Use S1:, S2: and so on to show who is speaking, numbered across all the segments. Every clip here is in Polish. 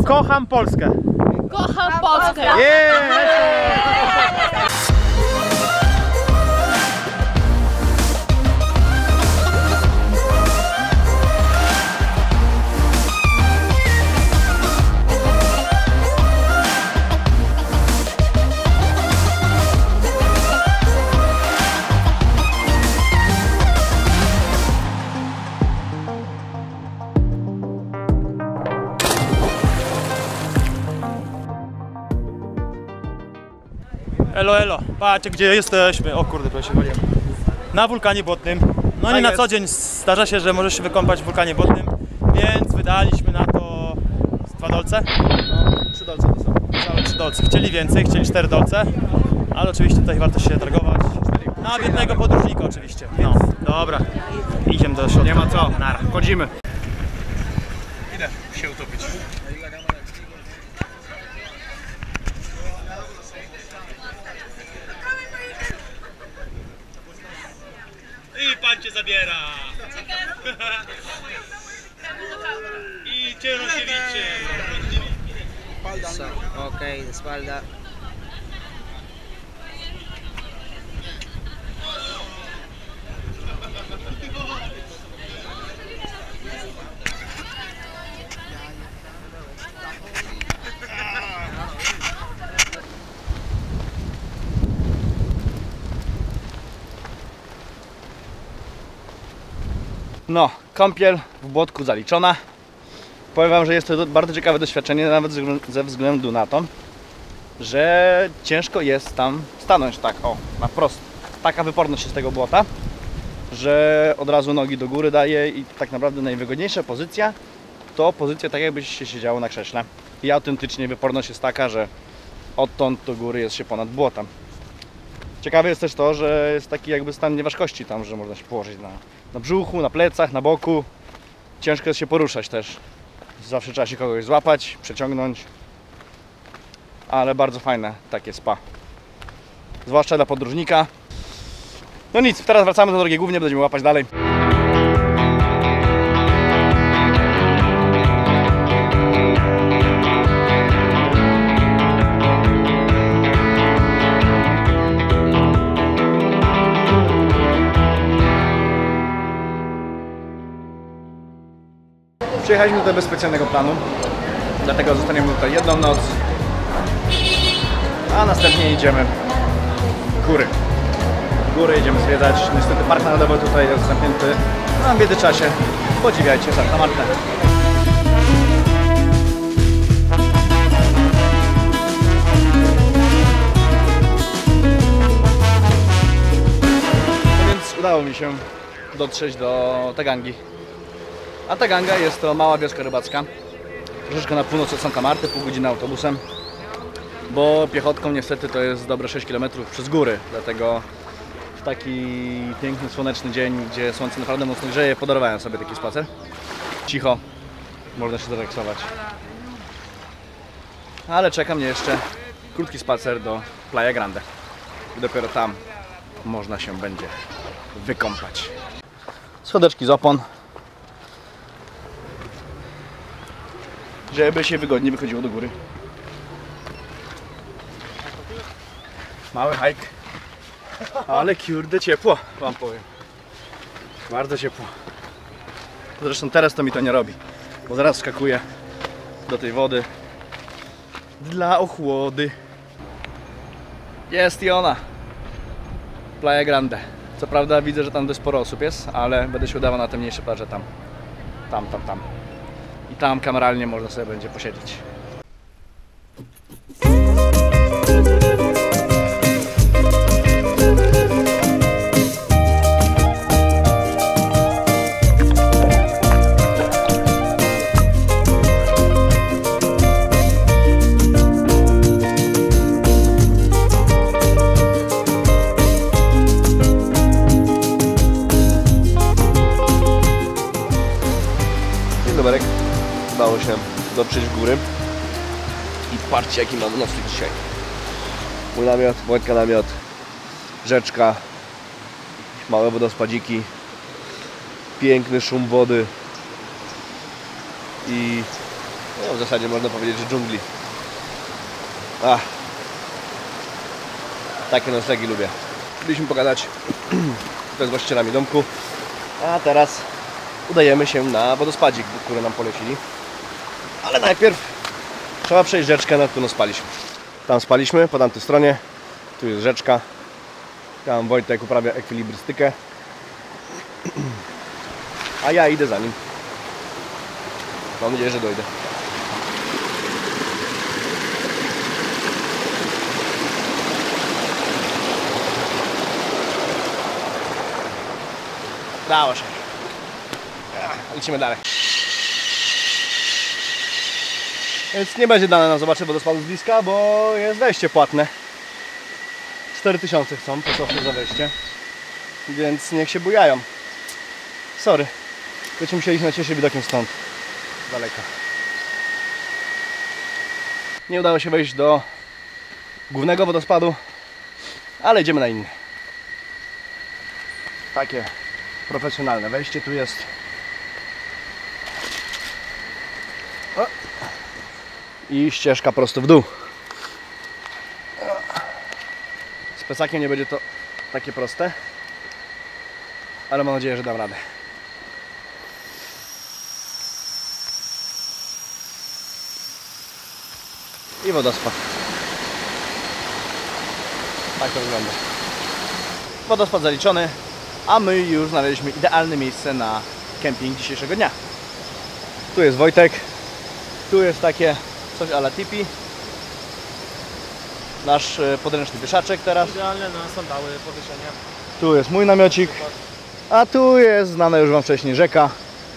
S1: Kocham Polskę.
S2: Kocham Polskę.
S1: Elo, elo, patrzcie gdzie jesteśmy. O kurde, to się waliłem. Na wulkanie Błotnym. No nie na co dzień zdarza się, że możesz się wykąpać w wulkanie Błotnym, więc wydaliśmy na to 2 dolce.
S3: No, 3 dolce to są.
S1: Całe 3 dolce. Chcieli więcej, chcieli 4 dolce, ale oczywiście tutaj warto się targować. Na biednego podróżnika oczywiście. No, dobra. Idziemy do środka.
S3: Nie ma co.
S1: Nara.
S3: Wchodzimy. Idę się utopić.
S1: I pan cię zabiera. I cię rozdziewicie.
S4: Okej, espalda.
S3: No, kąpiel w błotku zaliczona. Powiem wam, że jest to bardzo ciekawe doświadczenie, nawet ze względu na to, że ciężko jest tam stanąć tak, o, na wprost. Taka wyporność jest tego błota, że od razu nogi do góry daje i tak naprawdę najwygodniejsza pozycja to pozycja tak jakbyś się siedziało na krześle. I autentycznie wyporność jest taka, że odtąd do góry jest się ponad błotem. Ciekawe jest też to, że jest taki jakby stan nieważkości tam, że można się położyć na brzuchu, na plecach, na boku. Ciężko jest się poruszać też. Zawsze trzeba się kogoś złapać, przeciągnąć. Ale bardzo fajne takie spa. Zwłaszcza dla podróżnika. No nic, teraz wracamy do drogi głównie, będziemy łapać dalej. Przyjechaliśmy tutaj bez specjalnego planu, dlatego zostaniemy tutaj jedną noc, a następnie idziemy w góry. Góry idziemy zwiedzać, niestety park narodowy tutaj jest zamknięty, a w międzyczasie podziwiajcie Santa Martę. No więc udało mi się dotrzeć do Tagangi. A Taganga jest to mała wioska rybacka, troszeczkę na północ od Santa Marty, pół godziny autobusem, bo piechotką niestety to jest dobre 6 km przez góry, dlatego w taki piękny, słoneczny dzień, gdzie słońce naprawdę mocno grzeje, podarowałem sobie taki spacer. Cicho, można się zrelaksować. Ale czeka mnie jeszcze krótki spacer do Playa Grande i dopiero tam można się będzie wykąpać. Schodeczki z opon, żeby się wygodnie wychodziło do góry. Mały hike, ale kurde ciepło, wam powiem. Bardzo ciepło. Zresztą teraz to mi to nie robi, bo zaraz skakuję do tej wody dla ochłody. Jest i ona, Playa Grande. Co prawda widzę, że tam dość sporo osób jest, ale będę się udawał na te mniejsze plaże tam. I tam kameralnie można sobie będzie posiedzieć. Udało się dotrzeć w góry i patrzcie jaki mamy nocnik dzisiaj. Mój namiot, Wojtka namiot, rzeczka, małe wodospadziki, piękny szum wody i No, w zasadzie można powiedzieć, że dżungli. Takie noclegi lubię. Byliśmy pogadać z właścicielami domku, a teraz udajemy się na wodospadzik, który nam polecili. Ale najpierw trzeba przejść rzeczkę, na którą spaliśmy. Tam spaliśmy, po tamtej stronie. Tu jest rzeczka. Tam Wojtek uprawia ekwilibrystykę. A ja idę za nim. Mam nadzieję, że dojdę. Dało się. Lecimy dalej. Więc nie będzie dane nam zobaczyć wodospadu z bliska, bo jest wejście płatne. 4000 chcą po prostu za wejście. Więc niech się bujają. Sorry. Będziemy musieli iść na ciszy widokiem stąd. Z daleka. Nie udało się wejść do głównego wodospadu, ale idziemy na inny. Takie profesjonalne wejście tu jest. I ścieżka prosto w dół. Z plecakiem nie będzie to takie proste, ale mam nadzieję, że dam radę. I wodospad. Tak to wygląda. Wodospad zaliczony, a my już znaleźliśmy idealne miejsce na kemping dzisiejszego dnia. Tu jest Wojtek, tu jest takie coś a la tipi. Nasz podręczny wieszaczek teraz.
S1: Idealne na sandały, powieszenie.
S3: Tu jest mój namiocik, a tu jest znana już Wam wcześniej rzeka,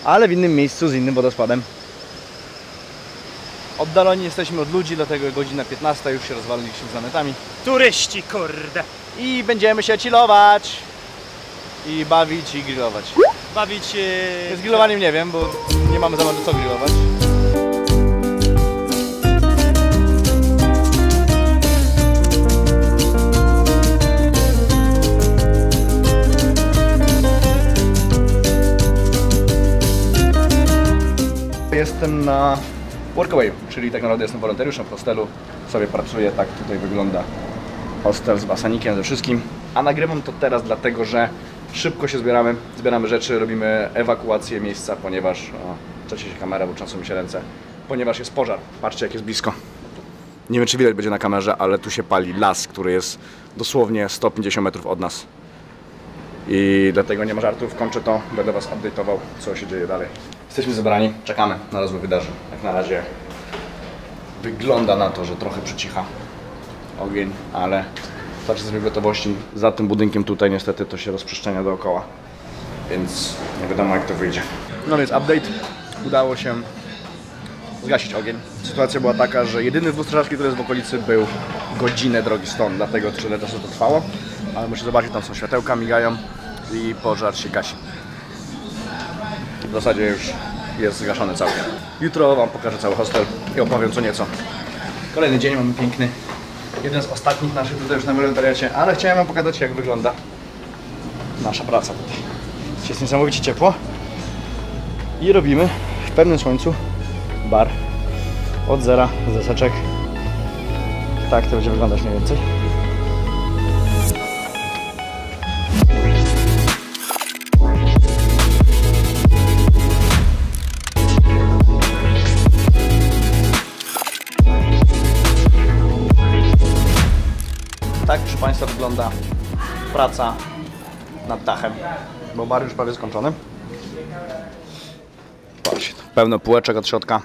S3: ale w innym miejscu z innym wodospadem. Oddaloni jesteśmy od ludzi, dlatego godzina 15, już się rozwaliliśmy z namiotami.
S1: Turyści, kurde!
S3: I będziemy się chillować i bawić i grillować.
S1: Bawić się...
S3: Z grillowaniem nie wiem, bo nie mamy za bardzo co grillować. Jestem na Workaway, czyli tak naprawdę jestem wolontariuszem w hostelu. Sobie pracuję, tak tutaj wygląda hostel z basenikiem, ze wszystkim. A nagrywam to teraz dlatego, że szybko się zbieramy rzeczy, robimy ewakuację miejsca, ponieważ... trzecie się kamera, bo trzęsą mi się ręce. Ponieważ jest pożar. Patrzcie, jak jest blisko. Nie wiem, czy widać będzie na kamerze, ale tu się pali las, który jest dosłownie 150 metrów od nas. I dlatego nie ma żartów, kończę to, będę Was update'ował, co się dzieje dalej. Jesteśmy zebrani, czekamy na rozwój wydarzeń. Jak na razie wygląda na to, że trochę przycicha ogień, ale znaczy jesteśmy w gotowości. Za tym budynkiem tutaj niestety to się rozprzestrzenia dookoła, więc nie wiadomo jak to wyjdzie. No więc update, udało się zgasić ogień. Sytuacja była taka, że jedyny wóz strażacki, który jest w okolicy, był godzinę drogi stąd, dlatego tyle czasu to trwało. Ale muszę zobaczyć, tam są światełka, migają i pożar się gasi. W zasadzie już jest zgaszony cały. Jutro Wam pokażę cały hostel i opowiem co nieco. Kolejny dzień mamy piękny. Jeden z ostatnich naszych tutaj już na wolontariacie, ale chciałem Wam pokazać jak wygląda nasza praca tutaj. Jest niesamowicie ciepło i robimy w pełnym słońcu bar od zera, z deseczek. Tak to będzie wyglądać mniej więcej. Tak, proszę Państwa, wygląda praca nad dachem, bo bar już prawie skończony. Patrzcie, pełno półeczek od środka.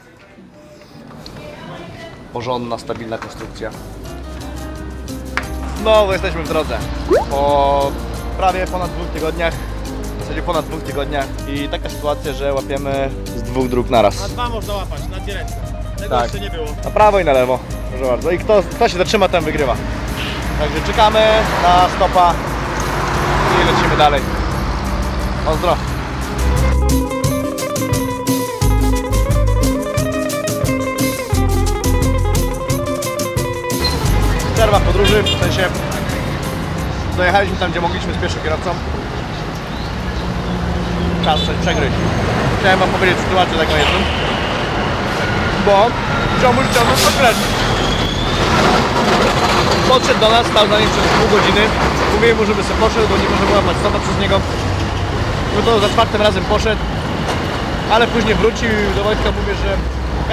S3: Porządna, stabilna konstrukcja. Znowu jesteśmy w drodze. Po prawie ponad 2 tygodniach, w zasadzie ponad 2 tygodniach i taka sytuacja, że łapiemy z 2 dróg naraz.
S1: Na 2 można łapać, na 2 ręce. Tego
S3: Tak.
S1: jeszcze nie było.
S3: Na prawo i na lewo, proszę bardzo. I kto się zatrzyma, ten wygrywa. Także czekamy na stopa i lecimy dalej. Pozdro! Przerwa w podróży, w sensie dojechaliśmy tam, gdzie mogliśmy z pierwszym kierowcą. Czas coś przegryźć. Chciałem Wam powiedzieć sytuację taką jedną. bo ziomuś chciał nas określić. Podszedł do nas, stał za nim przez pół godziny. Mówiłem mu, żeby sobie poszedł, bo nie można łapać stopa przez niego. No to za czwartym razem poszedł, ale później wrócił i do Wojtka mówię, że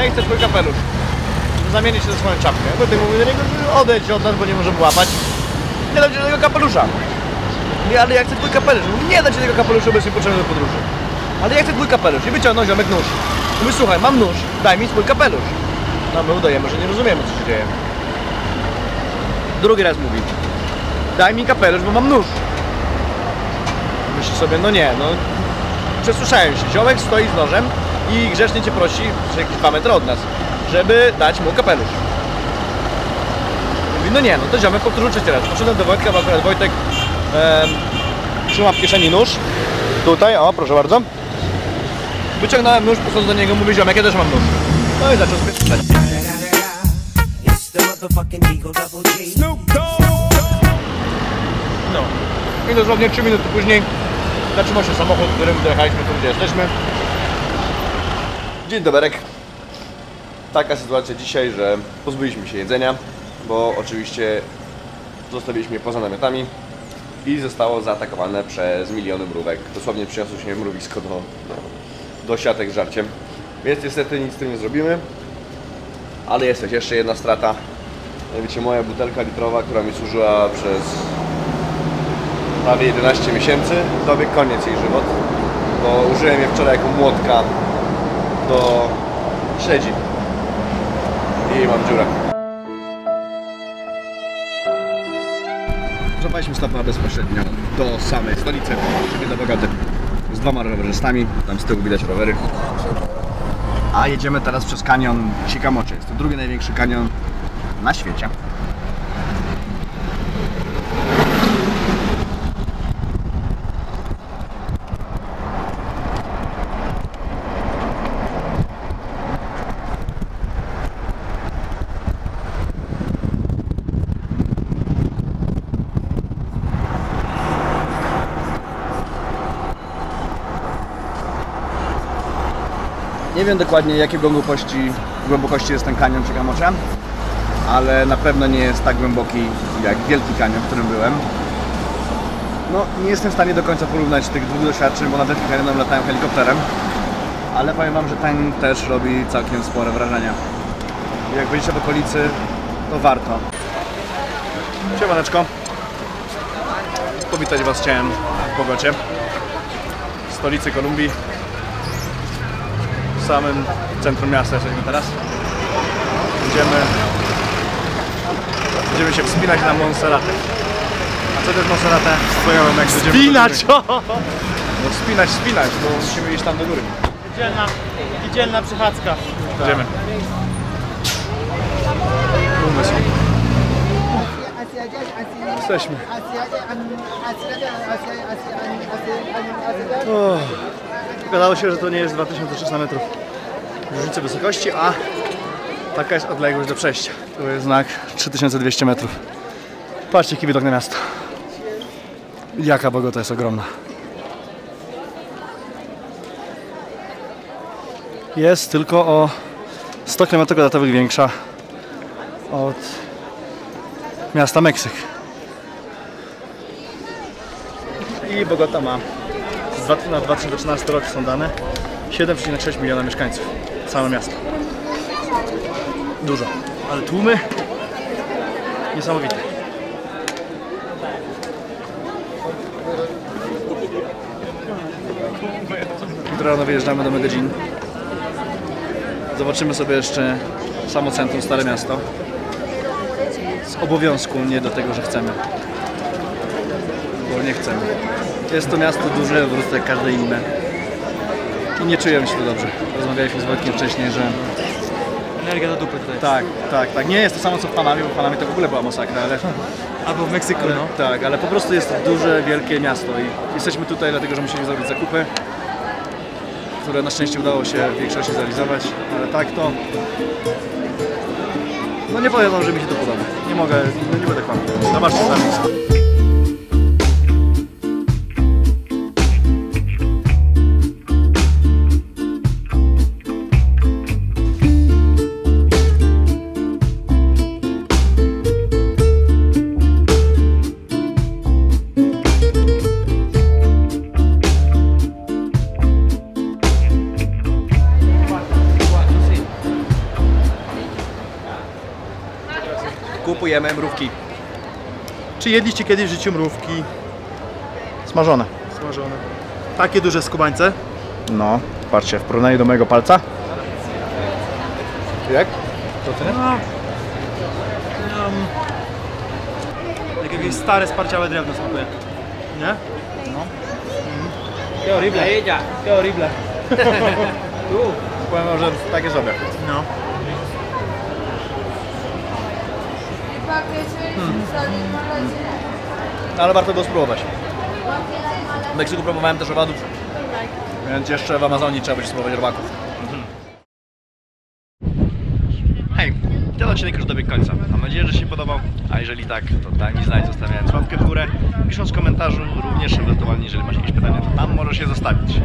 S3: ja chcę twój kapelusz. Zamienić się ze swoją czapkę. Wojtek mówi do niego, że odejdź od nas, bo nie możemy łapać. Nie dam ci tego kapelusza. Nie, ale ja chcę twój kapelusz. Mówi, nie dam ci tego kapelusza, bo jest mi potrzebny do podróży. Ale ja chcę twój kapelusz. I wyciągnął ziomek nóż. Mówi, słuchaj, mam nóż, daj mi swój kapelusz. No my udajemy, że nie rozumiemy, co się dzieje. Drugi raz mówi, daj mi kapelusz, bo mam nóż. Myślę sobie, no nie, no przesłyszałem się. Ziomek stoi z nożem i grzecznie cię prosi, że jakieś 2 metry od nas, żeby dać mu kapelusz. Mówi, no nie, no to ziomek powtórzył 3 raz. Poszedłem do Wojtka, bo akurat Wojtek trzyma w kieszeni nóż. Tutaj, o proszę bardzo. Wyciągnąłem nóż, podchodząc do niego, mówię, ziomek, ja też mam nóż. No i zaczął spieszać. No. I dosłownie 3 minuty później zatrzymał się samochód, którym dojechaliśmy tu, gdzie jesteśmy. Dzień doberek. Taka sytuacja dzisiaj, że pozbyliśmy się jedzenia, bo oczywiście zostawiliśmy je poza namiotami i zostało zaatakowane przez miliony mrówek. Dosłownie przyniosło się mrówisko do siatek z żarciem. Więc niestety nic z tym nie zrobimy, ale jest też jeszcze jedna strata. Wiecie, moja butelka litrowa, która mi służyła przez prawie 11 miesięcy, dobiegł koniec jej żywot, bo użyłem je wczoraj jako młotka do śledzi i mam dziurę. Złapaliśmy stopa bezpośrednio do samej stolicy, czyli do Bogoty, z 2 rowerzystami, tam z tyłu widać rowery. A jedziemy teraz przez kanion Chicamocha. Jest to drugi największy kanion na świecie. Nie wiem dokładnie, jakiej głębokości jest ten kanion Chicamocha, ale na pewno nie jest tak głęboki jak Wielki Kanion, w którym byłem. No, nie jestem w stanie do końca porównać tych dwóch doświadczeń, bo na Wielkim Kanionem latałem helikopterem, ale powiem wam, że ten też robi całkiem spore wrażenie. Jak byliście w okolicy, to warto. Siemaneczko. Powitać was chciałem w Bogocie, w stolicy Kolumbii. W samym centrum miasta jesteśmy teraz. Będziemy się wspinać na Monserratę. A co to jest Monserratę? Wspaniałe, jak będziemy...
S1: Wspinać!
S3: No wspinać, bo musimy iść tam do góry.
S1: Niedzielna przechadzka.
S3: Idziemy. Umysł. Jesteśmy. Okazało się, że to nie jest 2300 metrów różnicy wysokości, a taka jest odległość do przejścia. To jest znak 3200 metrów. Patrzcie, jaki widok na miasto. Jaka Bogota jest ogromna. Jest tylko o 100 km² większa od miasta Meksyk. I Bogota ma na 2013 rok są dane 7,6 miliona mieszkańców. Całe miasto. Dużo. Ale tłumy niesamowite. Jutro rano wyjeżdżamy do Medellin. Zobaczymy sobie jeszcze samo centrum, Stare Miasto. Z obowiązku, nie do tego, że chcemy. Bo nie chcemy. Jest to miasto duże, po prostu jak każde inne. I nie czujemy się tu dobrze. Rozmawialiśmy z Wojtkiem wcześniej, że...
S1: Energia do dupy tutaj.
S3: Tak. Nie jest to samo co w Panamie, bo w Panamie to w ogóle była masakra, ale...
S1: Albo w Meksyku,
S3: ale,
S1: no.
S3: Tak, ale po prostu jest to duże, wielkie miasto i jesteśmy tutaj dlatego, że musieli zrobić zakupy, które na szczęście udało się w większości zrealizować, ale tak to... No nie powiem wam, że mi się to podoba. Nie mogę, nie będę kłamał. Zobaczcie sami. kupujemy mrówki.
S1: Czy jedliście kiedyś w życiu mrówki
S3: Smażone.
S1: smażone? Takie duże skubańce?
S3: No, patrzcie, w porównaniu do mojego palca. Jak? To ty?
S1: Jak jakieś stare, sparciałe drewno smakuje. Nie?
S3: Qué horrible. Qué horrible. Powiem wam, że takie sobie.
S1: No.
S3: Ale warto go spróbować. W Meksyku próbowałem też owadów, więc jeszcze w Amazonii trzeba będzie spróbować robaków. Hej, ten odcinek już dobiegł końca. Mam nadzieję, że się podobał, a jeżeli tak, to daj mi znać, zostawiając łapkę w górę, pisząc w komentarzu, również ewentualnie, jeżeli masz jakieś pytania, to tam możesz je zostawić.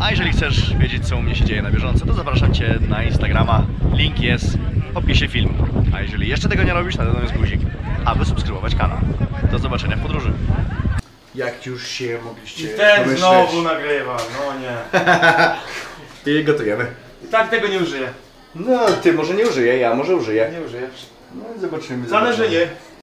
S3: A jeżeli chcesz wiedzieć, co u mnie się dzieje na bieżąco, to zapraszam Cię na Instagrama, link jest w opisie filmu. A jeżeli jeszcze tego nie robisz, to jest guzik, aby subskrybować kanał. Do zobaczenia w podróży. Jak już się mogliście
S1: Ten znowu nagrywa, no nie.
S3: I gotujemy.
S1: I tak tego nie użyję.
S3: No, ty może nie użyję, ja może użyję.
S1: Nie użyję.
S3: No, zobaczymy.
S1: Zależy nie.